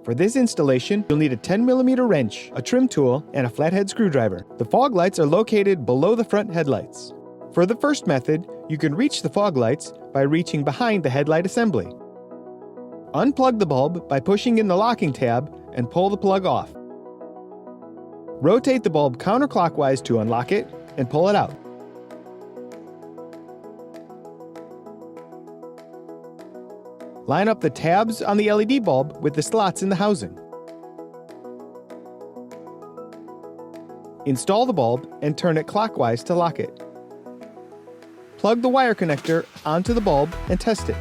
For this installation, you'll need a 10mm wrench, a trim tool, and a flathead screwdriver. The fog lights are located below the front headlights. For the first method, you can reach the fog lights by reaching behind the headlight assembly. Unplug the bulb by pushing in the locking tab and pull the plug off. Rotate the bulb counterclockwise to unlock it and pull it out. Line up the tabs on the LED bulb with the slots in the housing. Install the bulb and turn it clockwise to lock it. Plug the wire connector onto the bulb and test it.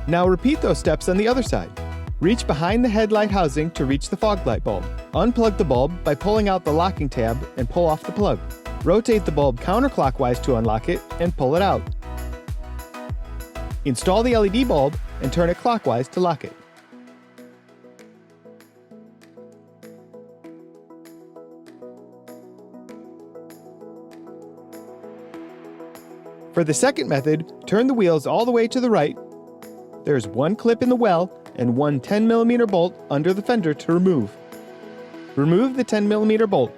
Now repeat those steps on the other side. Reach behind the headlight housing to reach the fog light bulb. Unplug the bulb by pulling out the locking tab and pull off the plug. Rotate the bulb counterclockwise to unlock it and pull it out. Install the LED bulb and turn it clockwise to lock it. For the second method, turn the wheels all the way to the right. There's one clip in the well and one 10mm bolt under the fender to remove. Remove the 10mm bolt.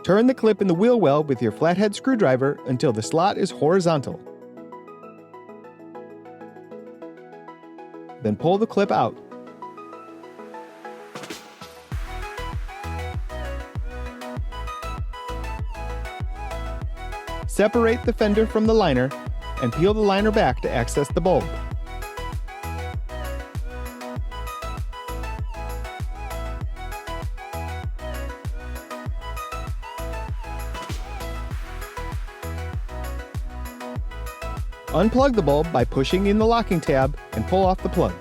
Turn the clip in the wheel well with your flathead screwdriver until the slot is horizontal. Then pull the clip out. Separate the fender from the liner and peel the liner back to access the bulb. Unplug the bulb by pushing in the locking tab and pull off the plug.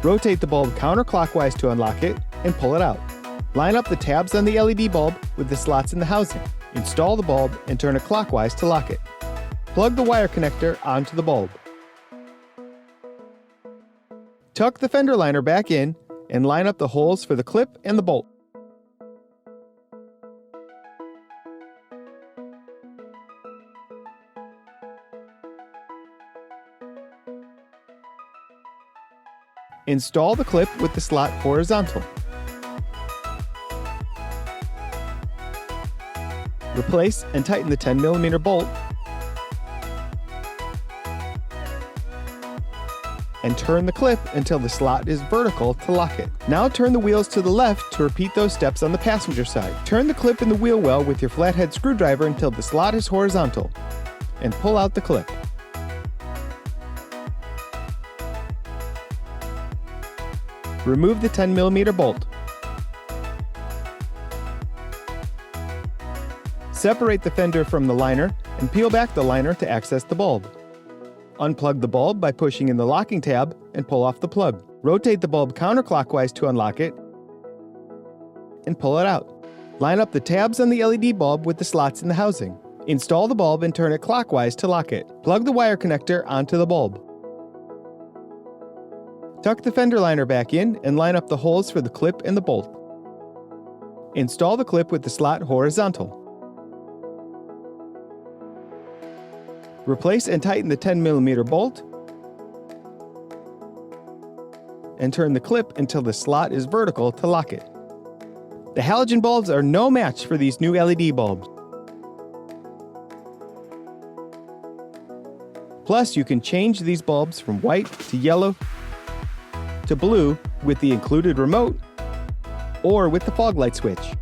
Rotate the bulb counterclockwise to unlock it and pull it out. Line up the tabs on the LED bulb with the slots in the housing. Install the bulb and turn it clockwise to lock it. Plug the wire connector onto the bulb. Tuck the fender liner back in and line up the holes for the clip and the bolt. Install the clip with the slot horizontal. Replace and tighten the 10mm bolt and turn the clip until the slot is vertical to lock it. Now turn the wheels to the left to repeat those steps on the passenger side. Turn the clip in the wheel well with your flathead screwdriver until the slot is horizontal and pull out the clip. Remove the 10mm bolt. Separate the fender from the liner and peel back the liner to access the bulb. Unplug the bulb by pushing in the locking tab and pull off the plug. Rotate the bulb counterclockwise to unlock it and pull it out. Line up the tabs on the LED bulb with the slots in the housing. Install the bulb and turn it clockwise to lock it. Plug the wire connector onto the bulb. Tuck the fender liner back in and line up the holes for the clip and the bolt. Install the clip with the slot horizontal. Replace and tighten the 10mm bolt and turn the clip until the slot is vertical to lock it. The halogen bulbs are no match for these new LED bulbs. Plus, you can change these bulbs from white to yellow to blue with the included remote or with the fog light switch.